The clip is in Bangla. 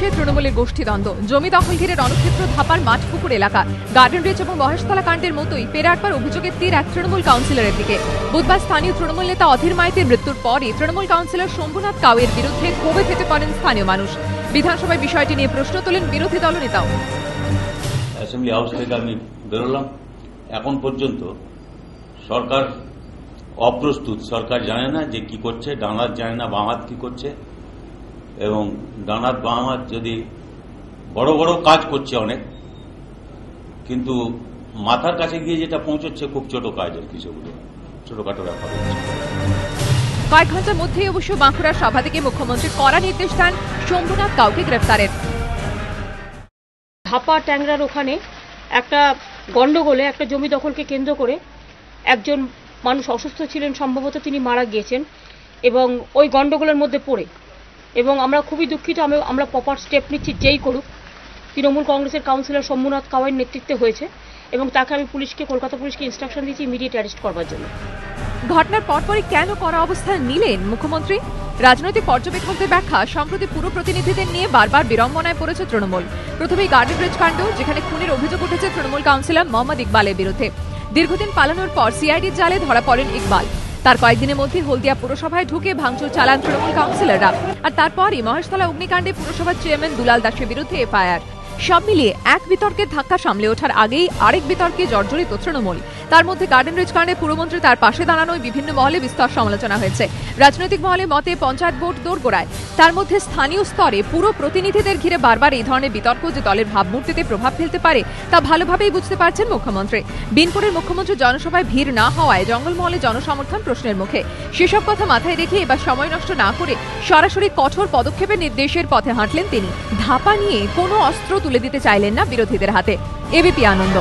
ঘিরে তৃণমূলের গোষ্ঠীদ্বন্দ্ব, জমি দখল ঘিরে রণক্ষেত্র ধাপার মাঠপুকুর এলাকা। গার্ডেন রিচ এবং মহেশতলা কাণ্ডের মতোই ফেরারবার অভিযোগের তীর এক তৃণমূল কাউন্সিলরের দিকে। বুধবার স্থানীয় তৃণমূল নেতা অধীর মাইতির মৃত্যুর পরই তৃণমূল কাউন্সিলর শম্ভুনাথ কাউয়ের বিরুদ্ধে ক্ষোভে ফেটে পড়েন স্থানীয় মানুষ। বিধানসভায় বিষয়টি নিয়ে প্রশ্ন তোলেন বিরোধী দলনেতাও। অ্যাসেম্বলি হাউস থেকে আমি বেরোলাম, এখন পর্যন্ত সরকার অপ্রস্তুত। সরকার জানে না যে কি করছে, ডান হাত জানে না বাম হাত কি করছে, এবং ডান হাত বাম হাত যদি বড় বড় কাজ করছে অনেক, কিন্তু মাথার কাছে গিয়ে যেটা পৌঁছচ্ছে খুব ছোট কাজের, কিছুগুলো ছোটখাটো ব্যাপার হচ্ছে। কয়েক ঘন্টার মধ্যেই অবশ্য বাঁকুড়ার সভা থেকে মুখ্যমন্ত্রী কড়া নির্দেশ দেন শম্ভুনাথ কাউকে গ্রেফতারের। ধাপা ট্যাংরার ওখানে একটা গন্ডগোলে একটা জমি দখলকে কেন্দ্র করে একজন মানুষ অসুস্থ ছিলেন, সম্ভবত তিনি মারা গিয়েছেন এবং ওই গন্ডগোলের মধ্যে পড়ে, এবং আমরা খুবই দুঃখিত। আমরা প্রপার স্টেপ নিচ্ছি, যেই করুক। তৃণমূল কংগ্রেসের কাউন্সিলর শম্ভুনাথ কাওয়াইয়ের নেতৃত্বে হয়েছে এবং তাকে আমি কলকাতা পুলিশকে ইনস্ট্রাকশন দিয়েছি ইমিডিয়েট অ্যারেস্ট করবার জন্য। ঘটনার পরপরই কেন কড়া অবস্থান নিলেন মুখ্যমন্ত্রী? রাজনৈতিক পর্যবেক্ষকদের ব্যাখ্যা, সম্প্রতি পুরো প্রতিনিধিদের নিয়ে বারবার বিড়ম্বনায় পড়েছে তৃণমূল। প্রথমেই গার্ডেন রিচ কাণ্ড, যেখানে খুনের অভিযোগ উঠেছে তৃণমূল কাউন্সিলর মোহাম্মদ ইকবালের বিরুদ্ধে। দীর্ঘদিন পালানোর পর সিআইডির জালে ধরা পড়েন ইকবাল। তার কয়েকদিনের মধ্যে হলদিয়া পুরসভায় ঢুকে ভাঙচুর চালান তৃণমূল কাউন্সিলররা। আর তারপরই মহেশতলা অগ্নিকাণ্ডে পুরসভার চেয়ারম্যান দুলাল দাসের বিরুদ্ধে এফআইআর। সব মিলিয়ে এক বিতর্কের ধাক্কা সামলে ওঠার আগেই আরেক বিতর্কে জর্জরিত তৃণমূল। তার মধ্যে গার্ডেন রিচ কাণ্ডে পুরমন্ত্রী তার পাশে দাঁড়ানোয় বিভিন্ন মহলে বিস্তর সমালোচনা হয়েছে। রাজনৈতিক মহলে মতে পঞ্চায়েত ভোট দোরগোড়ায়। তার মধ্যে স্থানীয় স্তরে পুরো প্রতিনিধিদের ঘিরে বারবার এই ধরনের বিতর্ক যে দলের ভাবমূর্তিতে প্রভাব ফেলতে পারে তা ভালোভাবেই বুঝতে পারছেন মুখ্যমন্ত্রী। বিনপুরের মুখ্যমন্ত্রী জনসভায় ভিড় না হওয়ায় জঙ্গলমহলে জনসমর্থন প্রশ্নের মুখে। সেসব কথা মাথায় রেখে এবার সময় নষ্ট না করে সরাসরি কঠোর পদক্ষেপের নির্দেশের পথে হাঁটলেন তিনি। ধাপা নিয়ে কোনো অস্ত্র তুলে দিতে চাইলেন না বিরোধীদের হাতে। এবিপি আনন্দ।